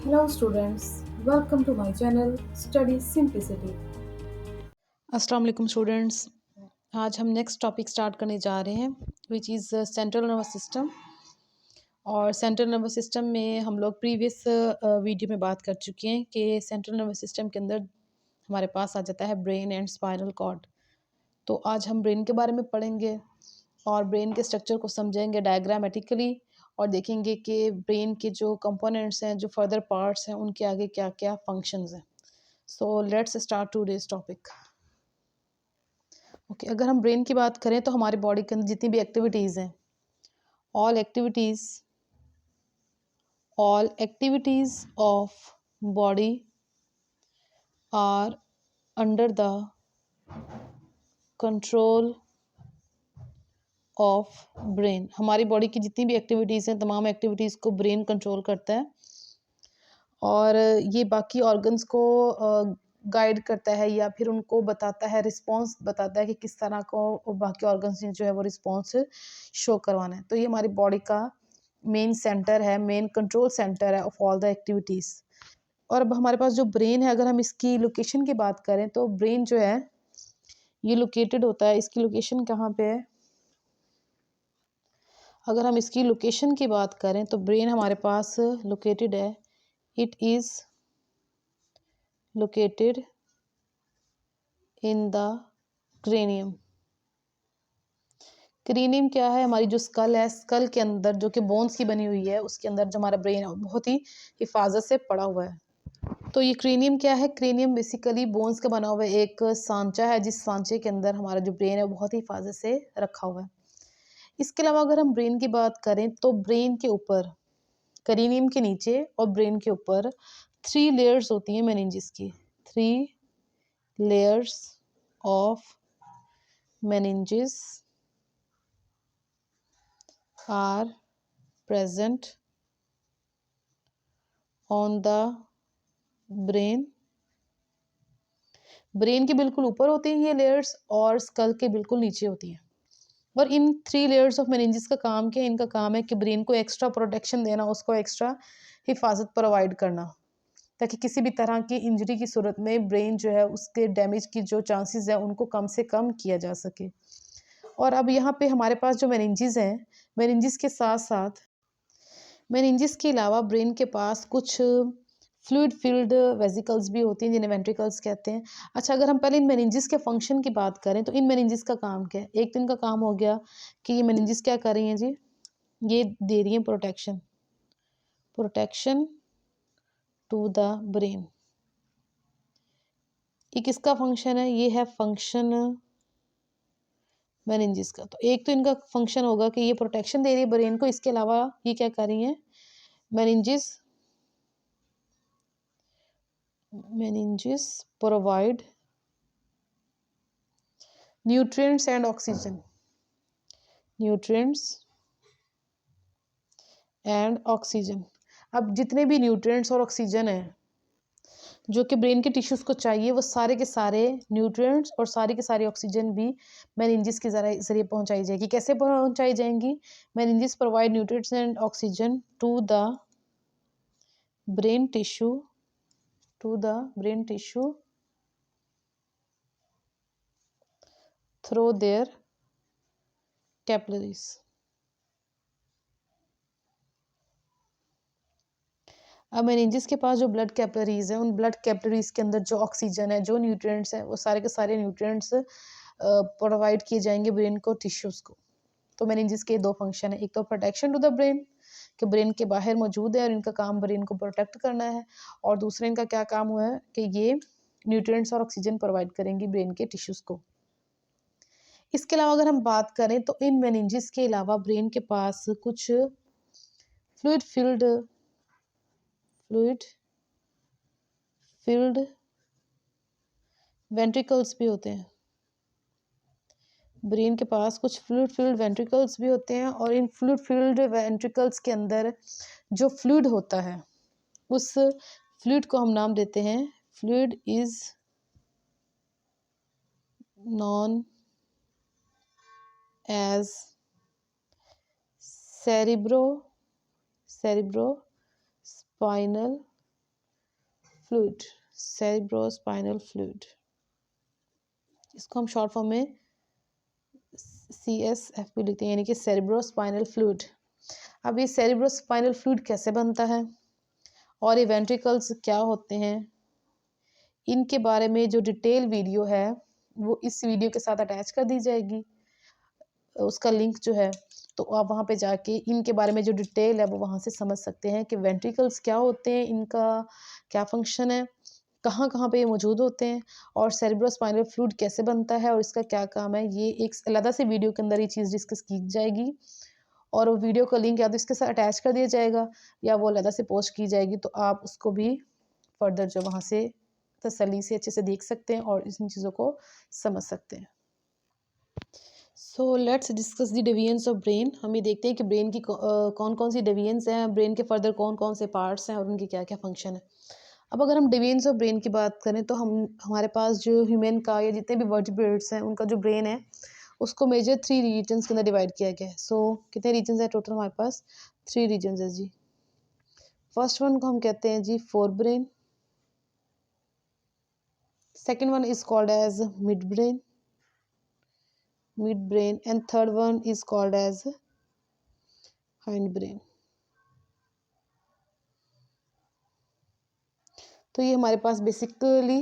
Hello students, welcome to my channel Study Simplicity. अस्सलाम वालेकुम students. आज हम नेक्स्ट टॉपिक स्टार्ट करने जा रहे हैं which is central nervous system. और सेंट्रल नर्वस सिस्टम में हम लोग प्रीवियस वीडियो में बात कर चुके हैं कि सेंट्रल नर्वस सिस्टम के अंदर हमारे पास आ जाता है ब्रेन एंड स्पाइनल कॉर्ड। तो आज हम ब्रेन के बारे में पढ़ेंगे और ब्रेन के स्ट्रक्चर को समझेंगे डायग्रामेटिकली और देखेंगे कि ब्रेन के जो कंपोनेंट्स हैं, जो फर्दर पार्ट्स हैं, उनके आगे क्या क्या फंक्शंस हैं। So let's start today's topic. Okay, अगर हम ब्रेन की बात करें तो हमारी बॉडी के अंदर जितनी भी एक्टिविटीज़ हैं, all activities all activities of body are under the control of brain. हमारी बॉडी की जितनी भी एक्टिविटीज़ हैं, तमाम एक्टिविटीज़ को ब्रेन कंट्रोल करता है और ये बाकी ऑर्गन्स को गाइड करता है या फिर उनको बताता है, रिस्पॉन्स बताता है कि किस तरह को बाकी ऑर्गन्स ने जो है वो रिस्पॉन्स शो करवाना है। तो ये हमारी बॉडी का मेन सेंटर है, मेन कंट्रोल सेंटर है ऑफ ऑल द एक्टिविटीज़। और अब हमारे पास जो ब्रेन है, अगर हम इसकी लोकेशन की बात करें तो ब्रेन जो है ये लोकेटेड होता है। इसकी लोकेशन कहाँ पे है? अगर हम इसकी लोकेशन की बात करें तो ब्रेन हमारे पास लोकेटेड है, it is located in the cranium. Cranium क्या है? हमारी जो स्कल है, स्कल के अंदर जो कि बोन्स की बनी हुई है, उसके अंदर जो हमारा ब्रेन है वो बहुत ही हिफाजत से पड़ा हुआ है। तो ये क्रेनियम क्या है? क्रेनियम बेसिकली बोन्स का बना हुआ एक सांचा है, जिस सांचे के अंदर हमारा जो ब्रेन है वो बहुत ही हिफाजत से रखा हुआ है। इसके अलावा अगर हम ब्रेन की बात करें तो ब्रेन के ऊपर, क्रेनियम के नीचे और ब्रेन के ऊपर 3 लेयर्स होती हैं मेनिंजेस की। 3 layers of meninges are present on the brain। Brain के बिल्कुल ऊपर होती हैं ये लेयर्स और स्कल के बिल्कुल नीचे होती हैं। और इन 3 लेयर्स ऑफ मेनिंजेस का काम क्या है? इनका काम है कि ब्रेन को एक्स्ट्रा प्रोटेक्शन देना, उसको एक्स्ट्रा हिफाजत प्रोवाइड करना, ताकि किसी भी तरह की इंजरी की सूरत में ब्रेन जो है उसके डैमेज की जो चांसेस है उनको कम से कम किया जा सके। और अब यहाँ पे हमारे पास जो मेनिंजेस हैं, मेनिंजेस के साथ साथ मेनिंजेस के अलावा ब्रेन के पास कुछ फ्लूइड फील्ड वेसिकल्स भी होती हैं जिन्हें वेंट्रिकल्स कहते हैं। अच्छा, अगर हम पहले इन मेनिंजेस के फंक्शन की बात करें तो इन मेनिंजेस का काम क्या है? एक तो इनका काम हो गया कि ये मेनिंजेस क्या कर रही हैं जी? ये दे रही हैं protection, protection to the brain. ये किसका फंक्शन है? ये है फंक्शन मेनिंजेस का। तो एक तो इनका फंक्शन होगा कि ये प्रोटेक्शन दे रही है ब्रेन को, इसके अलावा ये क्या कर रही हैं? Meninges meninges provide nutrients and oxygen, nutrients and oxygen। अब जितने भी न्यूट्रिएंट्स और ऑक्सीजन हैं जो कि ब्रेन के टिश्यूज को चाहिए, वो सारे के सारे न्यूट्रिएंट्स और सारी के सारी ऑक्सीजन भी मेनिंजेस के जरिए पहुंचाई जाएगी। कैसे पहुंचाई जाएंगी? Meninges provide nutrients and oxygen to the brain tissue, to the brain tissue through their capillaries. अब मेनिंजेस के पास जो ब्लड कैपिलरीज हैं, उन ब्लड कैपिलरीज के अंदर जो ऑक्सीजन है, जो न्यूट्रिएंट्स हैं, वो सारे के सारे न्यूट्रिएंट्स प्रोवाइड किए जाएंगे ब्रेन को, टिश्यूज को। तो मेनिंजेस के दो फंक्शन है, एक तो प्रोटेक्शन टू द ब्रेन, कि ब्रेन के बाहर मौजूद है और इनका काम ब्रेन को प्रोटेक्ट करना है, और दूसरा इनका क्या काम हुआ है कि ये न्यूट्रिएंट्स और ऑक्सीजन प्रोवाइड करेंगी ब्रेन के टिश्यूज को। इसके अलावा अगर हम बात करें तो इन मेनिंजेस के अलावा ब्रेन के पास कुछ fluid field fluid field ventricles भी होते हैं। ब्रेन के पास कुछ फ्लूइड फील्ड वेंट्रिकल्स भी होते हैं और इन फ्लूइड फील्ड वेंट्रिकल्स के अंदर जो फ्लूइड होता है, उस फ्लूइड को हम नाम देते हैं, fluid is known as cerebro cerebro spinal fluid, cerebrospinal fluid, इसको हम शॉर्ट फॉर्म में CSF भी लिखते हैं, यानी कि सेरिब्रोस्पाइनल फ्लूइड। अब ये सेरिब्रोस्पाइनल फ्लूइड कैसे बनता है और ये वेंट्रिकल्स क्या होते हैं, इनके बारे में जो डिटेल वीडियो है वो इस वीडियो के साथ अटैच कर दी जाएगी, उसका लिंक जो है, तो आप वहाँ पे जाके इनके बारे में जो डिटेल है वो वहाँ से समझ सकते हैं कि वेंट्रिकल्स क्या होते हैं, इनका क्या फंक्शन है, कहाँ कहाँ पे ये मौजूद होते हैं, और सेरिब्रोस्पाइनल फ्लूइड कैसे बनता है और इसका क्या काम है। ये एक अलग से वीडियो के अंदर ये चीज़ डिस्कस की जाएगी, और वो वीडियो का लिंक या तो इसके साथ अटैच कर दिया जाएगा या वो अलग से पोस्ट की जाएगी, तो आप उसको भी फर्दर जो वहाँ से तसल्ली से अच्छे से देख सकते हैं और इन चीज़ों को समझ सकते हैं। So let's discuss the divisions of brain. हम ये देखते हैं कि ब्रेन की कौन कौन सी डिवीजन्स हैं, ब्रेन के फर्दर कौन कौन से पार्ट्स हैं और उनकी क्या क्या फंक्शन है। अब अगर हम डिवीजन्स ऑफ ब्रेन की बात करें तो हमारे पास जो ह्यूमन का या जितने भी वर्टिब्रेट्स हैं उनका जो ब्रेन है उसको मेजर 3 रीजन्स के अंदर डिवाइड किया गया है। सो कितने रीजन्स हैं टोटल हमारे पास? 3 रीजन्स है जी। फर्स्ट वन को हम कहते हैं जी forebrain, second one is called as midbrain and third one is called as hindbrain. तो ये हमारे पास बेसिकली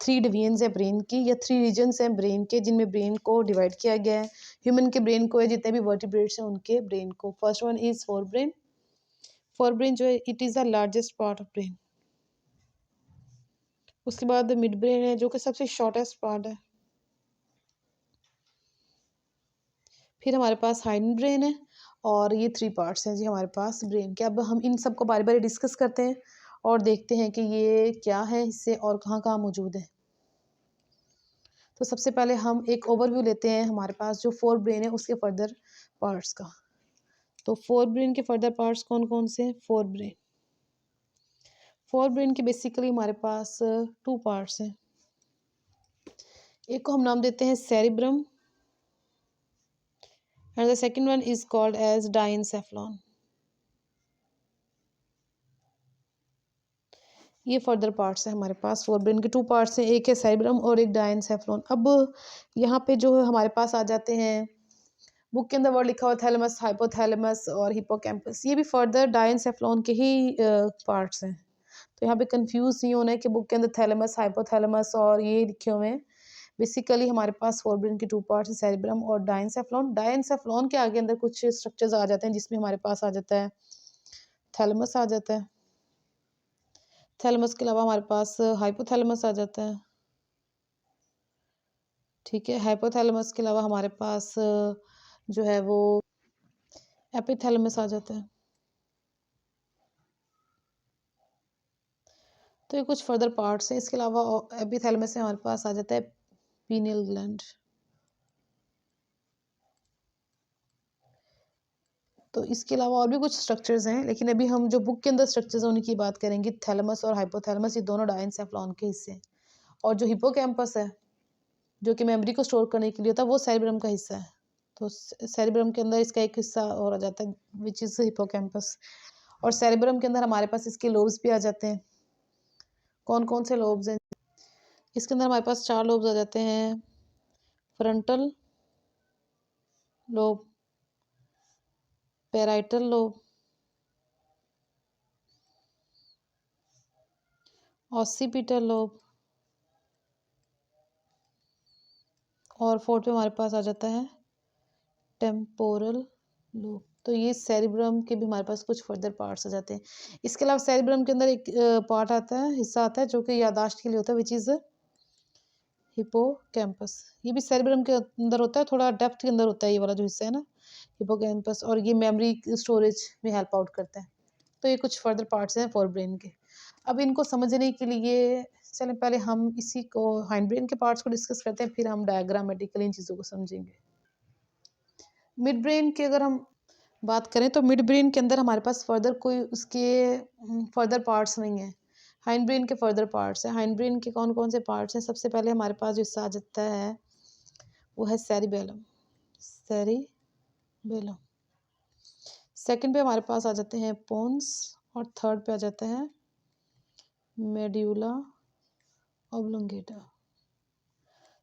3 डिवीजन्स है ब्रेन की, या 3 रीजन्स हैं ब्रेन के जिनमें ब्रेन को डिवाइड किया गया है। ह्यूमन के ब्रेन को है, जितने भी वर्टिब्रेट्स हैं उनके ब्रेन को। First one is fore brain. Fore brain जो है it is the largest part of brain. उसके बाद मिड ब्रेन है जो कि सबसे शॉर्टेस्ट पार्ट है। फिर हमारे पास हाइंड ब्रेन है, और ये 3 पार्ट्स हैं जी हमारे पास ब्रेन के। अब हम इन सब को बारी बारी डिस्कस करते हैं और देखते हैं कि ये क्या है इससे और कहाँ कहाँ मौजूद है। तो सबसे पहले हम एक ओवरव्यू लेते हैं हमारे पास जो फोर ब्रेन है उसके फर्दर पार्ट्स का। तो फोर ब्रेन के फर्दर पार्ट्स कौन कौन से हैं? फोर ब्रेन के बेसिकली हमारे पास 2 पार्ट्स हैं। एक को हम नाम देते हैं cerebrum and the second one is called as diencephalon. ये फर्दर पार्ट्स है हमारे पास। फोर ब्रेन के 2 पार्ट्स हैं, एक है सेरिब्रम और एक डाइनसेफ्लॉन। अब यहाँ पे जो है हमारे पास आ जाते हैं, बुक के अंदर वर्ड लिखा हुआ थैलेमस, हाइपोथैलेमस और हिप्पोकैम्पस, ये भी फर्दर डाइनसेफ्लॉन के ही पार्ट्स हैं। तो यहाँ पे कंफ्यूज नहीं होना है कि बुक के अंदर थैलेमस, हाइपोथैलेमस और ये लिखे हुए हैं। बेसिकली हमारे पास फोर ब्रेन के 2 पार्ट्स हैं, सेरिब्रम और डाइनसेफ्लॉन। डाइनसेफ्लॉन के आगे अंदर कुछ स्ट्रक्चर्स आ जाते हैं जिसमें हमारे पास आ जाता है थैलेमस आ जाता है। थैलेमस के अलावा हमारे पास हाइपोथैलेमस आ जाता है। ठीक है, हाइपोथैलेमस के अलावा हमारे पास जो है वो एपिथैलेमस आ जाता है। तो ये कुछ फर्दर पार्ट्स हैं। इसके अलावा एपिथैलेमस से हमारे पास आ जाता है पीनियल ग्लैंड। तो इसके अलावा और भी कुछ स्ट्रक्चर्स हैं, लेकिन अभी हम जो बुक के अंदर स्ट्रक्चर्स हैं उनकी बात करेंगे। थैलेमस और हाइपोथैलेमस ये दोनों डाइनसेफ्लॉन के हिस्से हैं, और जो हिप्पोकैम्पस है जो कि मेमोरी को स्टोर करने के लिए होता है वो सेरिब्रम का हिस्सा है। तो सेरिब्रम के अंदर इसका एक हिस्सा और आ जाता है विच इज़ हिप्पोकैम्पस। और सेरिब्रम के अंदर हमारे पास इसके लोब्स भी आ जाते हैं। कौन कौन से लोब्स हैं? इसके अंदर हमारे पास 4 लोब्स आ जाते हैं। Frontal lobe, parietal lobe, occipital lobe, और फोर्थ पे हमारे पास आ जाता है टेम्पोरल लोब। तो ये सेरिब्रम के भी हमारे पास कुछ फर्दर पार्ट्स आ जाते हैं। इसके अलावा सेरिब्रम के अंदर एक पार्ट आता है, हिस्सा आता है जो कि याददाश्त के लिए होता है, विच इज़ हिप्पोकैम्पस। ये भी सेरिब्रम के अंदर होता है, थोड़ा डेप्थ के अंदर होता है ये वाला जो हिस्सा है ना हिप्पोकैम्पस, और ये मेमोरी स्टोरेज में हेल्प आउट करता है। तो ये कुछ फर्दर पार्ट्स हैं फोर ब्रेन के। अब इनको समझने के लिए चलें पहले हम इसी को हाइंड ब्रेन के पार्ट्स को डिस्कस करते हैं, फिर हम डायग्रामेटिकली इन चीज़ों को समझेंगे। मिड ब्रेन की अगर हम बात करें तो मिड ब्रेन के अंदर हमारे पास फर्दर कोई उसके फर्दर पार्ट्स नहीं है। हाइंड ब्रेन के फर्दर पार्ट्स हैं। हाइंड ब्रेन के कौन कौन से पार्ट्स हैं? सबसे पहले हमारे पास जो हिस्सा आ जाता है वो है सेरिबेलम। सेरिबेलम। सेकंड पे हमारे पास आ जाते हैं पोन्स, और थर्ड पे आ जाता है मेड्यूला ऑब्लोंगेटा।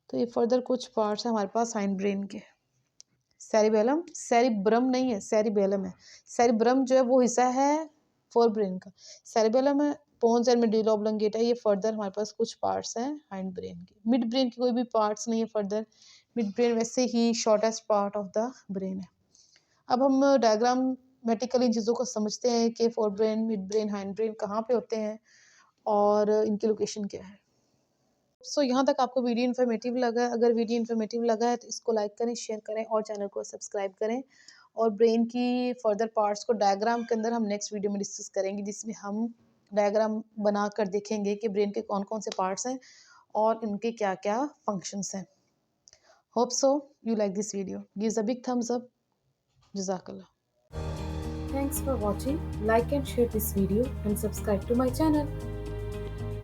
तो ये फर्दर कुछ पार्ट्स हैं हमारे पास हाइंड ब्रेन के। सेरिबेलम, सेरिब्रम नहीं है, सेरिबेलम है। सेरिब्रम जो है वो हिस्सा है फोर ब्रेन का। सेरिबेलम है, पोन्स एंड मेडुला ऑब्लोंगेटा, ये फर्दर हमारे पास कुछ पार्ट्स हैं हाइंड ब्रेन के। मिड ब्रेन के कोई भी पार्ट्स नहीं है फर्दर। मिड ब्रेन वैसे ही shortest part of the brain है। अब हम डायग्रामेटिकली इन चीज़ों को समझते हैं कि fore brain, mid brain, hind brain कहाँ पे होते हैं और इनकी लोकेशन क्या है। सो यहाँ तक आपको वीडियो इन्फॉर्मेटिव लगा है। अगर वीडियो इन्फॉर्मेटिव लगा है तो इसको लाइक करें, शेयर करें और चैनल को सब्सक्राइब करें। और ब्रेन की फर्दर पार्ट्स को डायग्राम के अंदर हम नेक्स्ट वीडियो में डिस्कस करेंगे, जिसमें हम डायग्राम बनाकर देखेंगे कि ब्रेन के कौन कौन से पार्ट्स हैं और इनके क्या क्या फंक्शंस हैं। Hope so you like this video, give a big thumbs up. जज़ाकल्लाह। Thanks for watching. Like and share this video and subscribe to my channel.